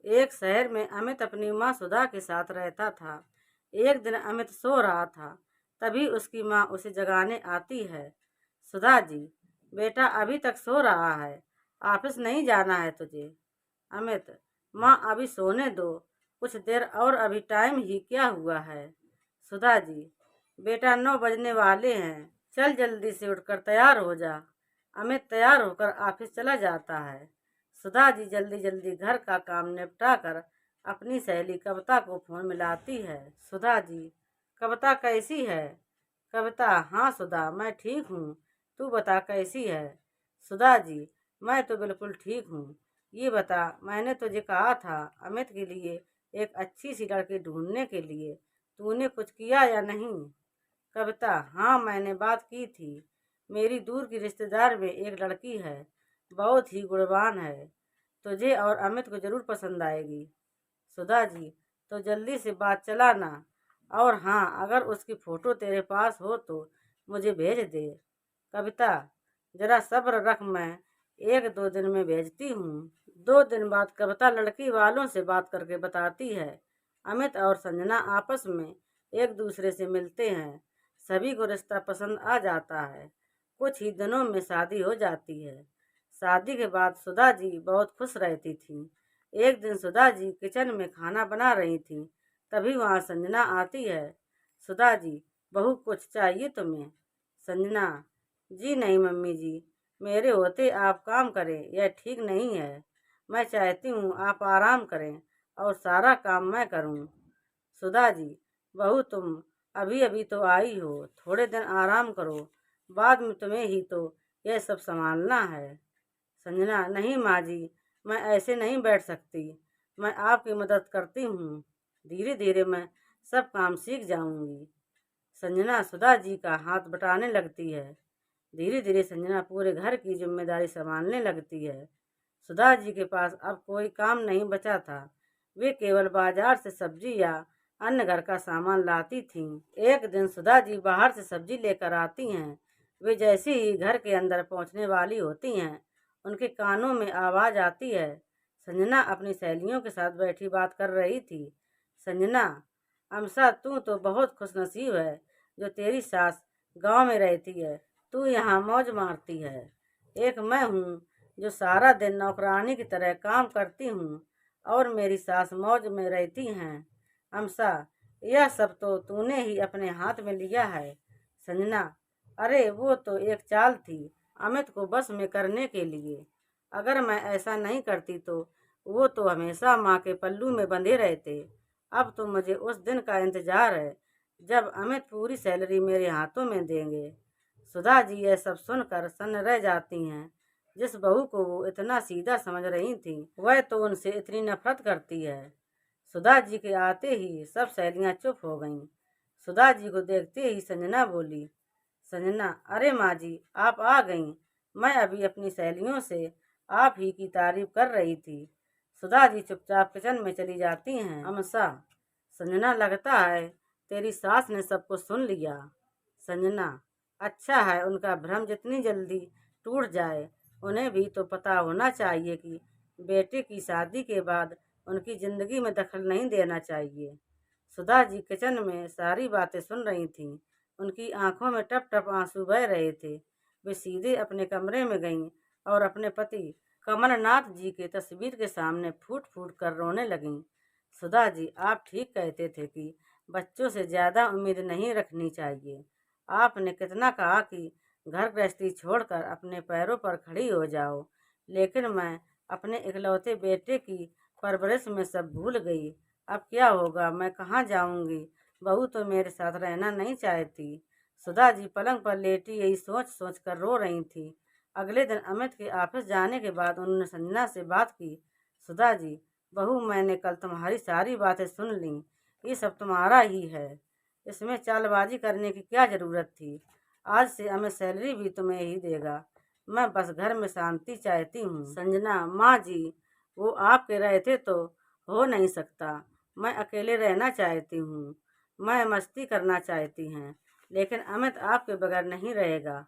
एक शहर में अमित अपनी माँ सुधा के साथ रहता था। एक दिन अमित सो रहा था, तभी उसकी माँ उसे जगाने आती है। सुधा जी, बेटा अभी तक सो रहा है, ऑफिस नहीं जाना है तुझे। अमित, माँ अभी सोने दो, कुछ देर और, अभी टाइम ही क्या हुआ है। सुधा जी, बेटा 9 बजने वाले हैं, चल जल्दी से उठकर तैयार हो जा। अमित तैयार होकर ऑफिस चला जाता है। सुधा जी जल्दी जल्दी घर का काम निपटा कर अपनी सहेली कविता को फोन मिलाती है। सुधा जी, कविता कैसी है। कविता, हाँ सुधा, मैं ठीक हूँ, तू बता कैसी है। सुधा जी, मैं तो बिल्कुल ठीक हूँ। ये बता, मैंने तुझे कहा था अमित के लिए एक अच्छी सी लड़की ढूंढने के लिए, तूने कुछ किया या नहीं। कविता, हाँ मैंने बात की थी। मेरी दूर की रिश्तेदार में एक लड़की है, बहुत ही गुणवान है, तुझे और अमित को जरूर पसंद आएगी। सुधा जी, तो जल्दी से बात चलाना, और हाँ, अगर उसकी फोटो तेरे पास हो तो मुझे भेज दे। कविता, जरा सब्र रख, मैं 1-2 दिन में भेजती हूँ। 2 दिन बाद कविता लड़की वालों से बात करके बताती है। अमित और संजना आपस में एक दूसरे से मिलते हैं। सभी को रिश्ता पसंद आ जाता है। कुछ ही दिनों में शादी हो जाती है। शादी के बाद सुधा जी बहुत खुश रहती थी। एक दिन सुधा जी किचन में खाना बना रही थी, तभी वहाँ संजना आती है। सुधा जी, बहू कुछ चाहिए तुम्हें। संजना, जी नहीं मम्मी जी, मेरे होते आप काम करें यह ठीक नहीं है। मैं चाहती हूँ आप आराम करें और सारा काम मैं करूँ। सुधा जी, बहू तुम अभी अभी तो आई हो, थोड़े दिन आराम करो, बाद में तुम्हें ही तो यह सब संभालना है। संजना, नहीं माँ जी, मैं ऐसे नहीं बैठ सकती, मैं आपकी मदद करती हूँ, धीरे धीरे मैं सब काम सीख जाऊंगी। संजना सुधा जी का हाथ बटाने लगती है। धीरे धीरे संजना पूरे घर की जिम्मेदारी संभालने लगती है। सुधा जी के पास अब कोई काम नहीं बचा था। वे केवल बाजार से सब्जी या अन्य घर का सामान लाती थीं। एक दिन सुधा जी बाहर से सब्जी लेकर आती हैं। वे जैसे ही घर के अंदर पहुंचने वाली होती हैं, उनके कानों में आवाज आती है। संजना अपनी सहेलियों के साथ बैठी बात कर रही थी। संजना, अमसा तू तो बहुत खुशनसीब है जो तेरी सास गांव में रहती है, तू यहाँ मौज मारती है। एक मैं हूँ जो सारा दिन नौकरानी की तरह काम करती हूँ और मेरी सास मौज में रहती हैं। अमसा, यह सब तो तूने ही अपने हाथ में लिया है। संजना, अरे वो तो एक चाल थी अमित को बस में करने के लिए। अगर मैं ऐसा नहीं करती तो वो तो हमेशा माँ के पल्लू में बंधे रहते। अब तो मुझे उस दिन का इंतजार है जब अमित पूरी सैलरी मेरे हाथों में देंगे। सुधा जी यह सब सुनकर सन्न रह जाती हैं। जिस बहू को वो इतना सीधा समझ रही थी, वह तो उनसे इतनी नफरत करती है। सुधा जी के आते ही सब सहेलियां चुप हो गईं। सुधा जी को देखते ही संजना बोली, संजना, अरे माँ जी, आप आ गईं। मैं अभी अपनी सहेलियों से आप ही की तारीफ कर रही थी। सुधा जी चुपचाप किचन में चली जाती हैं। अमसा, संजना, लगता है तेरी सास ने सब कुछ सुन लिया। संजना, अच्छा है उनका भ्रम जितनी जल्दी टूट जाए। उन्हें भी तो पता होना चाहिए कि बेटे की शादी के बाद उनकी जिंदगी में दखल नहीं देना चाहिए। सुधा जी किचन में सारी बातें सुन रही थीं। उनकी आंखों में टप टप आंसू बह रहे थे। वे सीधे अपने कमरे में गईं और अपने पति कमलनाथ जी की तस्वीर के सामने फूट फूट कर रोने लगीं। सुधा जी, आप ठीक कहते थे कि बच्चों से ज्यादा उम्मीद नहीं रखनी चाहिए। आपने कितना कहा कि घर गृहस्थी छोड़कर अपने पैरों पर खड़ी हो जाओ, लेकिन मैं अपने इकलौते बेटे की परवरिश में सब भूल गई। अब क्या होगा, मैं कहाँ जाऊंगी। बहू तो मेरे साथ रहना नहीं चाहती। सुधा जी पलंग पर लेटी यही सोच सोच कर रो रही थी। अगले दिन अमित के ऑफिस जाने के बाद उन्होंने संजना से बात की। सुधा जी, बहू, मैंने कल तुम्हारी सारी बातें सुन ली, ये सब तुम्हारा ही है, इसमें चालबाजी करने की क्या जरूरत थी। आज से अमित सैलरी भी तुम्हें ही देगा। मैं बस घर में शांति चाहती हूँ। संजना, माँ जी, वो आपके रहते तो हो नहीं सकता। मैं अकेले रहना चाहती हूँ, मैं मस्ती करना चाहती हैं, लेकिन अमित आपके बगैर नहीं रहेगा।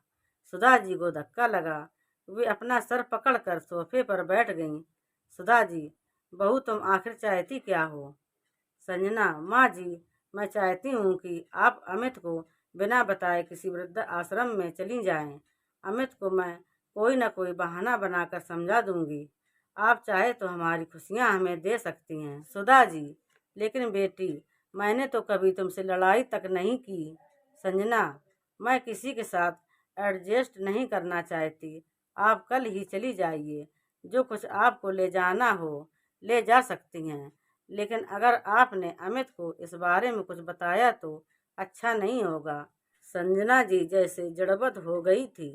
सुधा जी को धक्का लगा। वे अपना सर पकड़कर सोफे पर बैठ गईं। सुधा जी, बहू तुम आखिर चाहती क्या हो? संजना, माँ जी, मैं चाहती हूँ कि आप अमित को बिना बताए किसी वृद्ध आश्रम में चली जाएं। अमित को मैं कोई न कोई बहाना बनाकर समझा दूंगी। आप चाहे तो हमारी खुशियाँ हमें दे सकती हैं। सुधा जी, लेकिन बेटी, मैंने तो कभी तुमसे लड़ाई तक नहीं की। संजना, मैं किसी के साथ एडजस्ट नहीं करना चाहती। आप कल ही चली जाइए। जो कुछ आपको ले जाना हो ले जा सकती हैं, लेकिन अगर आपने अमित को इस बारे में कुछ बताया तो अच्छा नहीं होगा। संजना जी जैसे जड़बत हो गई थी।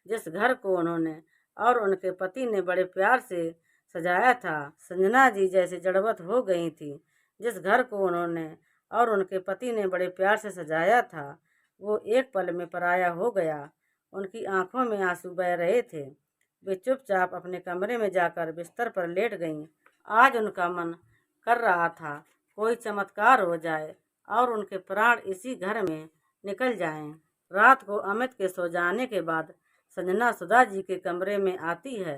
जिस घर को उन्होंने और उनके पति ने बड़े प्यार से सजाया था, संजना जी जैसे जड़बत हो गई थी। जिस घर को उन्होंने और उनके पति ने बड़े प्यार से सजाया था, वो एक पल में पराया हो गया। उनकी आंखों में आंसू बह रहे थे। वे चुपचाप अपने कमरे में जाकर बिस्तर पर लेट गईं। आज उनका मन कर रहा था कोई चमत्कार हो जाए और उनके प्राण इसी घर में निकल जाएं। रात को अमित के सो जाने के बाद संजना सुधा जी के कमरे में आती है।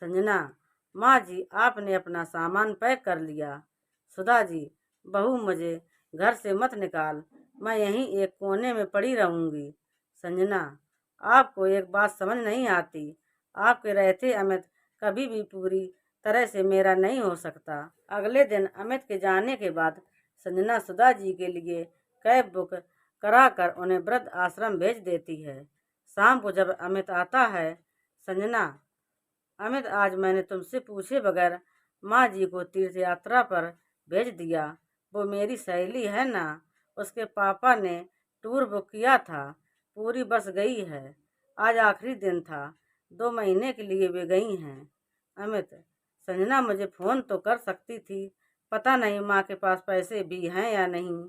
संजना, माँ जी, आपने अपना सामान पैक कर लिया? सुधा जी, बहू, मुझे घर से मत निकाल, मैं यहीं एक कोने में पड़ी रहूंगी। संजना, आपको एक बात समझ नहीं आती। आपके रहते अमित कभी भी पूरी तरह से मेरा नहीं हो सकता। अगले दिन अमित के जाने के बाद संजना सुधा जी के लिए कैब बुक कराकर उन्हें वृद्ध आश्रम भेज देती है। शाम को जब अमित आता है, संजना, अमित, आज मैंने तुमसे पूछे बगैर माँ जी को तीर्थ यात्रा पर भेज दिया। वो मेरी सहेली है ना, उसके पापा ने टूर बुक किया था। पूरी बस गई है। आज आखिरी दिन था। 2 महीने के लिए वे गई हैं। अमित, संजना मुझे फ़ोन तो कर सकती थी। पता नहीं माँ के पास पैसे भी हैं या नहीं।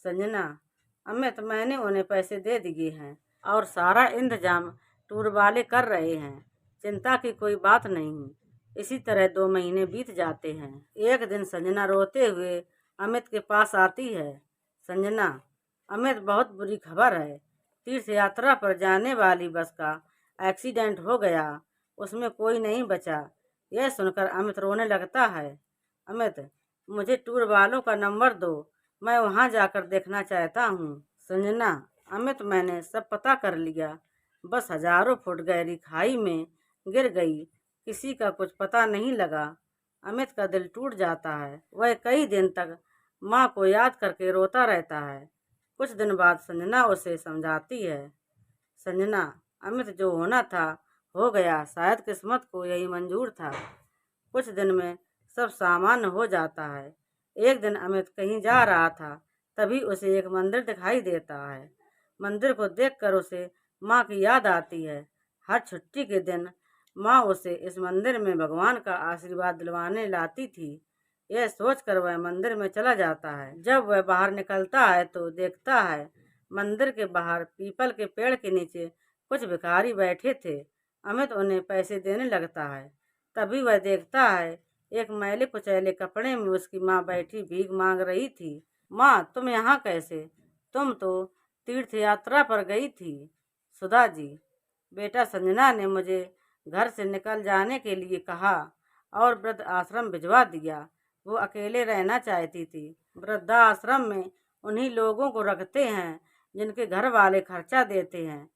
संजना, अमित, मैंने उन्हें पैसे दे दिए हैं और सारा इंतजाम टूर वाले कर रहे हैं। चिंता की कोई बात नहीं। इसी तरह 2 महीने बीत जाते हैं। एक दिन संजना रोते हुए अमित के पास आती है। संजना, अमित, बहुत बुरी खबर है। तीर्थ यात्रा पर जाने वाली बस का एक्सीडेंट हो गया। उसमें कोई नहीं बचा। यह सुनकर अमित रोने लगता है। अमित, मुझे टूर वालों का नंबर दो, मैं वहां जाकर देखना चाहता हूँ। संजना, अमित, मैंने सब पता कर लिया। बस हजारों फुट गहरी खाई में गिर गई। किसी का कुछ पता नहीं लगा। अमित का दिल टूट जाता है। वह कई दिन तक माँ को याद करके रोता रहता है। कुछ दिन बाद संजना उसे समझाती है। संजना, अमित, जो होना था हो गया। शायद किस्मत को यही मंजूर था। कुछ दिन में सब सामान्य हो जाता है। एक दिन अमित कहीं जा रहा था, तभी उसे एक मंदिर दिखाई देता है। मंदिर को देखकर उसे माँ की याद आती है। हर छुट्टी के दिन माँ उसे इस मंदिर में भगवान का आशीर्वाद दिलवाने लाती थी। यह सोचकर वह मंदिर में चला जाता है। जब वह बाहर निकलता है तो देखता है मंदिर के बाहर पीपल के पेड़ के नीचे कुछ भिखारी बैठे थे। अमित उन्हें पैसे देने लगता है। तभी वह देखता है एक मैले कुचैले कपड़े में उसकी माँ बैठी भीख मांग रही थी। माँ, तुम यहाँ कैसे? तुम तो तीर्थ यात्रा पर गई थी। सुधा जी, बेटा, संजना ने मुझे घर से निकल जाने के लिए कहा और वृद्ध आश्रम भिजवा दिया। वो अकेले रहना चाहती थी। वृद्धाश्रम में उन्हीं लोगों को रखते हैं जिनके घर वाले खर्चा देते हैं।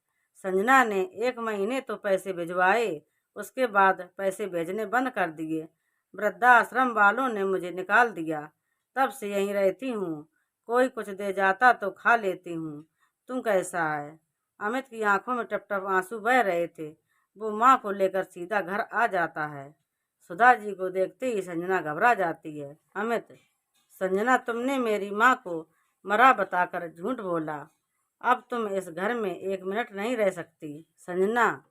संजना ने 1 महीने तो पैसे भिजवाए, उसके बाद पैसे भेजने बंद कर दिए। वृद्धाश्रम वालों ने मुझे निकाल दिया। तब से यहीं रहती हूँ। कोई कुछ दे जाता तो खा लेती हूँ। तुम कैसा है? अमित की आंखों में टप टप आंसू बह रहे थे। वो माँ को लेकर सीधा घर आ जाता है। सुधा जी को देखते ही संजना घबरा जाती है। अमित, संजना, तुमने मेरी माँ को मरा बताकर झूठ बोला। अब तुम इस घर में 1 मिनट नहीं रह सकती। संजना,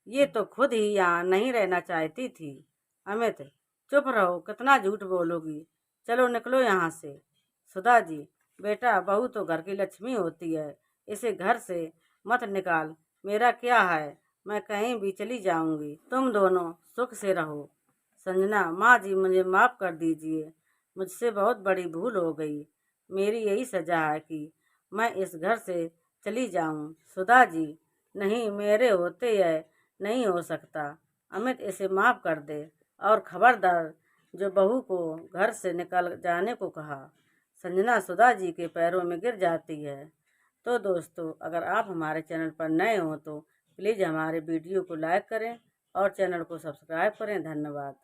ये तो खुद ही यहाँ नहीं रहना चाहती थी। अमित, चुप रहो, कितना झूठ बोलोगी। चलो निकलो यहाँ से। सुधा जी, बेटा, बहू तो घर की लक्ष्मी होती है, इसे घर से मत निकाल। मेरा क्या है, मैं कहीं भी चली जाऊंगी। तुम दोनों सुख से रहो। संजना, माँ जी, मुझे माफ़ कर दीजिए। मुझसे बहुत बड़ी भूल हो गई। मेरी यही सजा है कि मैं इस घर से चली जाऊं। सुधा जी, नहीं, मेरे होते यह नहीं हो सकता। अमित, इसे माफ़ कर दे और खबरदार जो बहू को घर से निकल जाने को कहा। संजना सुधा जी के पैरों में गिर जाती है। तो दोस्तों, अगर आप हमारे चैनल पर नए हो तो प्लीज़ हमारे वीडियो को लाइक करें और चैनल को सब्सक्राइब करें। धन्यवाद।